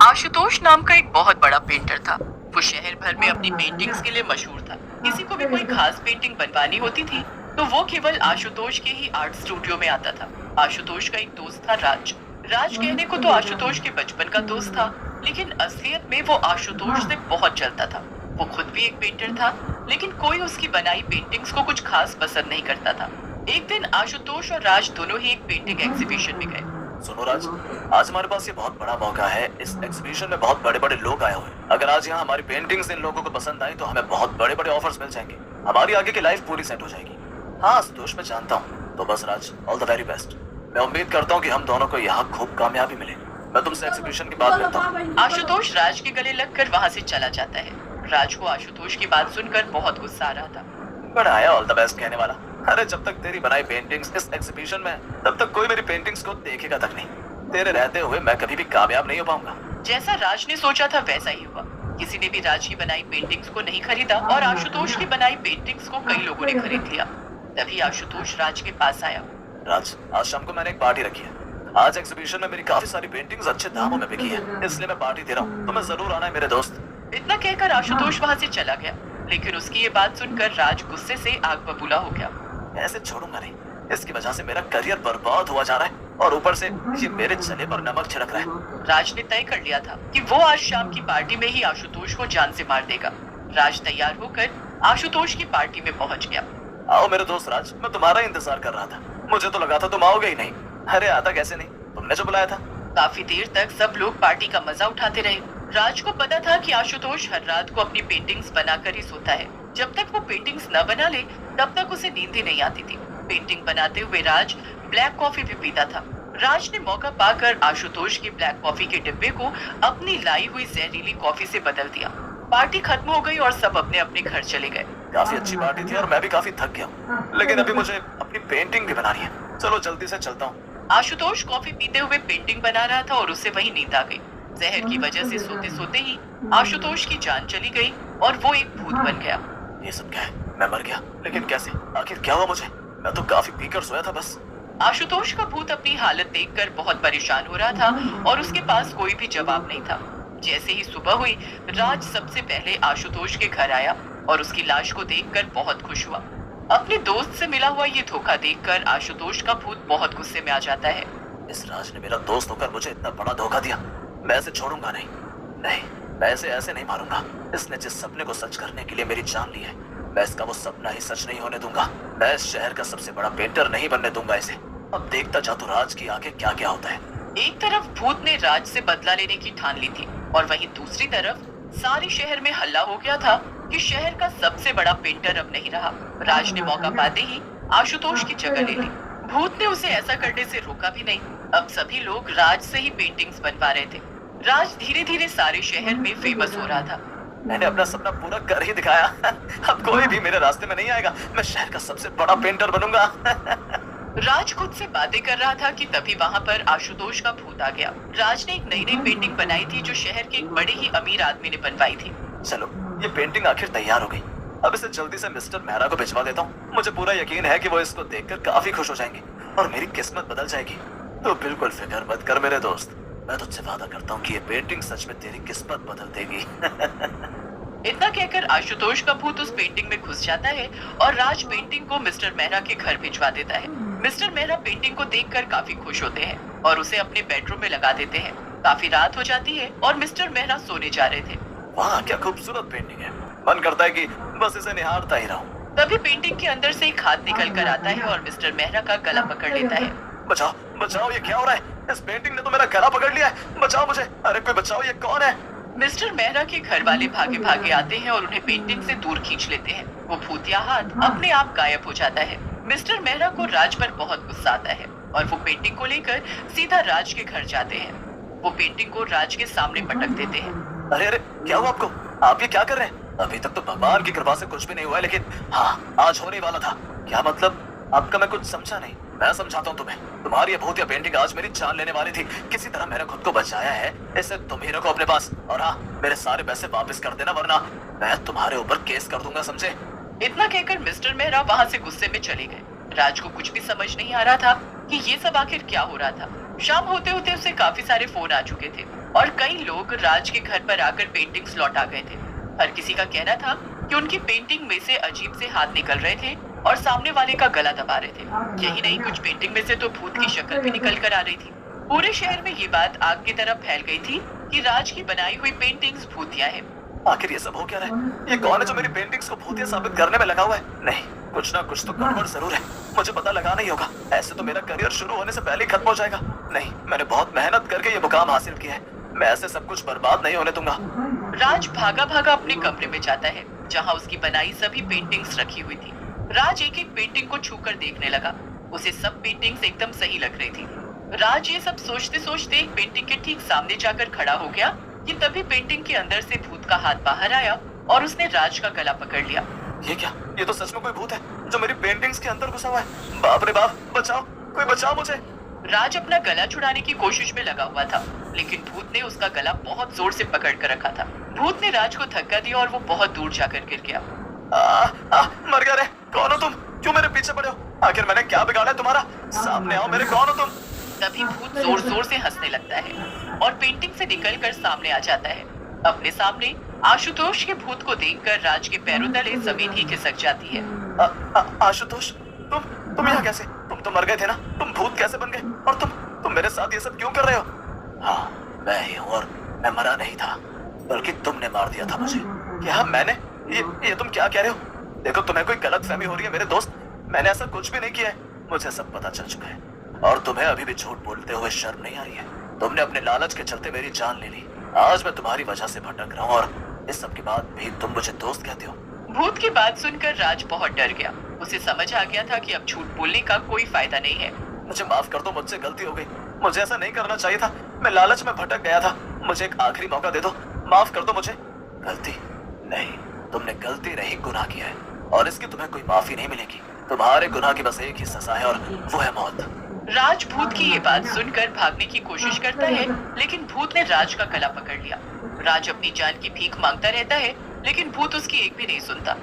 आशुतोष नाम का एक बहुत बड़ा पेंटर था। वो शहर भर में अपनी पेंटिंग्स के लिए मशहूर था। किसी को भी कोई खास पेंटिंग बनवानी होती थी तो वो केवल आशुतोष के ही आर्ट स्टूडियो में आता था। आशुतोष का एक दोस्त था राज। राज कहने को तो आशुतोष के बचपन का दोस्त था, लेकिन असलियत में वो आशुतोष से बहुत जलता था। वो खुद भी एक पेंटर था, लेकिन कोई उसकी बनाई पेंटिंग्स को कुछ खास पसंद नहीं करता था। एक दिन आशुतोष और राज दोनों ही एक पेंटिंग एग्जीबिशन में गए। सुनो राज, आज हमारे पास ये बहुत बड़ा मौका है। इस एग्जीबिशन में बहुत बड़े बड़े लोग आए हुए हैं। अगर आज यहाँ हमारी पेंटिंग्स इन लोगों को पसंद आई तो हमें बहुत बड़े बड़े ऑफर्स मिल जाएंगे। हमारी आगे की लाइफ पूरी सेट हो जाएगी। हाँ आशुतोष, मैं जानता हूँ। तो बस राज, ऑल द वेरी बेस्ट। मैं उम्मीद करता हूँ कि हम दोनों को यहाँ खूब कामयाबी मिले। मैं तुमसे एग्जीबिशन की बात करता हूँ। आशुतोष राज के गले लगकर वहाँ से चला जाता है। राज को आशुतोष की बात सुनकर बहुत गुस्सा आ रहा था। बड़ा आया ऑल द बेस्ट कहने वाला। अरे जब तक तेरी बनाई पेंटिंग्स इस एग्जीबिशन में, तब तक कोई मेरी पेंटिंग्स को देखेगा तक नहीं। तेरे रहते हुए मैं कभी भी कामयाब नहीं हो पाऊंगा। जैसा राज ने सोचा था वैसा ही हुआ। किसी ने भी राज की बनाई पेंटिंग्स को नहीं खरीदा और आशुतोष की बनाई पेंटिंग्स को कई लोगों ने खरीद लिया। तभी आशुतोष राज के पास आया। राज, आज शाम को मैंने एक पार्टी रखी है। आज एग्जीबिशन में मेरी काफी सारी पेंटिंग्स अच्छे दामों में बिकी है, इसलिए मैं पार्टी दे रहा हूँ। तुम्हें जरूर आना है मेरे दोस्त। इतना कहकर आशुतोष वहाँ से चला गया, लेकिन उसकी ये बात सुनकर राज गुस्से से आग बबूला हो गया। ऐसे छोड़ूंगा नहीं। इसकी वजह से मेरा करियर बर्बाद हुआ जा रहा है और ऊपर से ये मेरे चने पर नमक छिड़क रहा है। राज ने तय कर लिया था कि वो आज शाम की पार्टी में ही आशुतोष को जान से मार देगा। राज तैयार होकर आशुतोष की पार्टी में पहुंच गया। आओ मेरे दोस्त राज, मैं तुम्हारा इंतजार कर रहा था। मुझे तो लगा था तुम आओगे ही नहीं। अरे आता कैसे नहीं, तुमने जो बुलाया था। काफी देर तक सब लोग पार्टी का मजा उठाते रहे। राज को पता था कि आशुतोष हर रात को अपनी पेंटिंग्स बनाकर ही सोता है। जब तक वो पेंटिंग्स न बना ले तब तक उसे नींद ही नहीं आती थी। पेंटिंग बनाते हुए राज ब्लैक कॉफी भी पीता था। राज ने मौका पाकर आशुतोष की ब्लैक कॉफी के डिब्बे को अपनी लाई हुई जहरीली कॉफी से बदल दिया। पार्टी खत्म हो गई और सब अपने अपने घर चले गए। काफी अच्छी पार्टी थी और मैं भी काफी थक गया हूँ, लेकिन अभी मुझे अपनी पेंटिंग भी बनानी है। चलो जल्दी से चलता हूँ। आशुतोष कॉफी पीते हुए पेंटिंग बना रहा था और उसे वही नींद आ गई। जहर की वजह से सोते सोते ही आशुतोष की जान चली गई और वो एक भूत बन गया। ये सब क्या है? मैं मर गया, लेकिन कैसे? आखिर क्या हुआ मुझे? मैं तो काफी पीकर सोया था बस। आशुतोष का भूत अपनी हालत देखकर बहुत परेशान हो रहा था और उसके पास कोई भी जवाब नहीं था। जैसे ही सुबह हुई, राज सबसे पहले आशुतोष के घर आया और उसकी लाश को देखकर बहुत खुश हुआ। अपने दोस्त से मिला हुआ ये धोखा देखकर आशुतोष का भूत बहुत गुस्से में आ जाता है। इस राज ने मेरा दोस्त होकर मुझे इतना बड़ा धोखा दिया। मैं इसे छोड़ूंगा नहीं। नहीं, मैं इसे ऐसे नहीं मारूंगा। इसने जिस सपने को सच करने के लिए मेरी जान ली है, मैं इसका वो सपना ही सच नहीं होने दूंगा। मैं इस शहर का सबसे बड़ा पेंटर नहीं बनने दूंगा इसे। अब देखता जा तू राज की आगे क्या क्या होता है। एक तरफ भूत ने राज से बदला लेने की ठान ली थी और वहीं दूसरी तरफ सारे शहर में हल्ला हो गया था कि शहर का सबसे बड़ा पेंटर अब नहीं रहा। राज ने मौका पाते ही आशुतोष की जगह ले ली। भूत ने उसे ऐसा करने से रोका भी नहीं। अब सभी लोग राज से ही पेंटिंग्स बनवा रहे थे। राज धीरे धीरे सारे शहर में फेमस हो रहा था। मैंने अपना सपना पूरा कर ही दिखाया। अब कोई भी मेरे रास्ते में नहीं आएगा। मैं शहर का सबसे बड़ा पेंटर बनूंगा। राज खुद से बातें कर रहा था कि तभी वहाँ पर आशुतोष का भूत आ गया। राज ने एक नई नई पेंटिंग बनाई थी जो शहर के एक बड़े ही अमीर आदमी ने बनवाई थी। चलो, ये पेंटिंग आखिर तैयार हो गई। अब इसे जल्दी से मिस्टर मेहरा को भिजवा देता हूँ। मुझे पूरा यकीन है कि वो इसको देखकर काफी खुश हो जाएंगे और मेरी किस्मत बदल जाएगी। तो बिल्कुल फिक्र मत कर मेरे दोस्त। मैं तुझसे वादा करता हूँ कि ये पेंटिंग सच में तेरी किस्मत बदल देगी। इतना कहकर आशुतोष का भूत उस पेंटिंग में घुस जाता है और राज पेंटिंग को मिस्टर मेहरा के घर भिजवा देता है। मिस्टर मेहरा पेंटिंग को देखकर काफी खुश होते हैं और उसे अपने बेडरूम में लगा देते हैं। काफी रात हो जाती है और मिस्टर मेहरा सोने जा रहे थे। वाह, क्या खूबसूरत पेंटिंग है। मन करता है कि बस इसे निहारता ही रहूं। तभी पेंटिंग के अंदर से एक हाथ निकल कर आता है और मिस्टर मेहरा का गला पकड़ लेता है। बचाओ बचाओ, ये क्या हो रहा है? इस पेंटिंग ने तो मेरा गला पकड़ लिया है। बचाओ मुझे। अरे कोई बचाओ, ये कौन है? मिस्टर मेहरा के घर वाले भागे भागे आते हैं और उन्हें पेंटिंग से दूर खींच लेते हैं। वो भूतिया हाथ अपने आप गायब हो जाता है। मिस्टर मेहरा को राज पर बहुत गुस्सा आता है और वो पेंटिंग को लेकर सीधा राज के घर जाते हैं। वो पेंटिंग को राज के सामने पटक देते हैं। अरे अरे, क्या हुआ आपको? आप ये क्या कर रहे हैं? अभी तक तो भगवान की कृपा से कुछ भी नहीं हुआ है, लेकिन हाँ, आज होने वाला था। क्या मतलब? आपका मैं कुछ समझा नहीं। मैं समझाता हूँ तुम्हें। तुम्हारी ये भूतिया पेंटिंग आज मेरी जान लेने वाली थी। किसी तरह मैंने खुद को बचाया है। इसे तुम ही रखो अपने पास और हाँ, मेरे सारे पैसे वापस कर देना, वरना मैं तुम्हारे ऊपर केस कर दूंगा, समझे? इतना कहकर मिस्टर मेहरा वहाँ से गुस्से में चले गए। राज को कुछ भी समझ नहीं आ रहा था कि ये सब आखिर क्या हो रहा था। शाम होते होते उसे काफी सारे फोन आ चुके थे। और कई लोग राज के घर पर आकर पेंटिंग्स लौटा गए थे। हर किसी का कहना था कि उनकी पेंटिंग में से अजीब से हाथ निकल रहे थे और सामने वाले का गला दबा रहे थे। यही नहीं, कुछ पेंटिंग में से तो भूत की शक्ल भी निकल कर आ रही थी। पूरे शहर में ये बात आग की तरह फैल गई थी कि राज की बनाई हुई पेंटिंग्स भूतिया है। आखिर ये सब हो क्या रहा है? ये कौन है जो मेरी पेंटिंग्स को भूतिया साबित करने में लगा हुआ है? नहीं, कुछ ना कुछ तो गड़बड़ जरूर है। मुझे पता लगाना ही होगा, ऐसे तो मेरा करियर शुरू होने से पहले ही खत्म हो जाएगा। नहीं, मैंने बहुत मेहनत करके ये मुकाम हासिल किया है, मैं ऐसे सब कुछ बर्बाद नहीं होने दूंगा। राज भागा भागा अपने कमरे में जाता है जहाँ उसकी बनाई सभी पेंटिंग्स रखी हुई थी। राज एक एक पेंटिंग को छूकर देखने लगा। उसे सब पेंटिंग्स एकदम सही लग रही थी। राज ये सब सोचते सोचते एक पेंटिंग के ठीक सामने जाकर खड़ा हो गया कि तभी पेंटिंग के अंदर से भूत का हाथ बाहर आया और उसने राज का गला पकड़ लिया। ये क्या? ये तो सच में कोई भूत है जो मेरी पेंटिंग्स के अंदर घुसा हुआ है। बाप रे बाप, बचाओ, कोई बचाओ मुझे। राज अपना गला छुड़ाने की कोशिश में लगा हुआ था, लेकिन भूत ने उसका गला बहुत जोर से पकड़ कर रखा था। भूत ने राज को धक्का दिया और वो बहुत दूर जाकर गिर गया। मर गया रे। कौन हो तुम? क्यों मेरे पीछे पड़े हो? आखिर मैंने क्या बिगाड़ा है तुम्हारा? सामने आओ मेरे, कौन हो तुम? तभी भूत जोर जोर से हंसने लगता है और पेंटिंग से निकलकर सामने आ जाता है। अपने सामने आशुतोष के भूत को देखकर राज के पैरों तले जमीन ही खिसक जाती है। आशुतोष, तुम यहाँ कैसे? तुम तो मर गए थे ना, तुम भूत कैसे बन गए? और तुम मेरे साथ ये सब क्यों कर रहे हो? हाँ, मैं ही हूँ और मैं मरा नहीं था, बल्कि तुमने मार दिया था मुझे। क्या मैंने? ये तुम क्या कह रहे हो? देखो, तुम्हें कोई गलतफहमी हो रही है मेरे दोस्त। मैंने ऐसा कुछ भी नहीं किया है, मुझे सब पता चल चुका है। और तुम्हें अभी भी झूठ बोलते हुए शर्म नहीं आ रही है? तुमने अपने लालच के चलते मेरी जान ले ली। आज मैं तुम्हारी वजह से भटक रहा हूँ और इस सब के बाद भी तुम मुझे दोस्त कहते हो। भूत की बात सुनकर राज बहुत डर गया। उसे समझ आ गया था कि अब झूठ बोलने का कोई फायदा नहीं है। मुझे माफ कर दो, मुझसे गलती हो गई। मुझे ऐसा नहीं करना चाहिए था, मैं लालच में भटक गया था। मुझे एक आखिरी मौका दे दो, माफ कर दो मुझे। गलती नहीं, तुमने गलती नहीं, गुनाह किया है और इसकी तुम्हें कोई माफी नहीं मिलेगी। तुम्हारे गुनाह की बस एक ही सजा है और वो है मौत। राज भूत की ये बात सुनकर भागने की कोशिश करता है, लेकिन भूत ने राज का गला पकड़ लिया। राज अपनी जान की भीख मांगता रहता है, लेकिन भूत उसकी एक भी नहीं सुनता।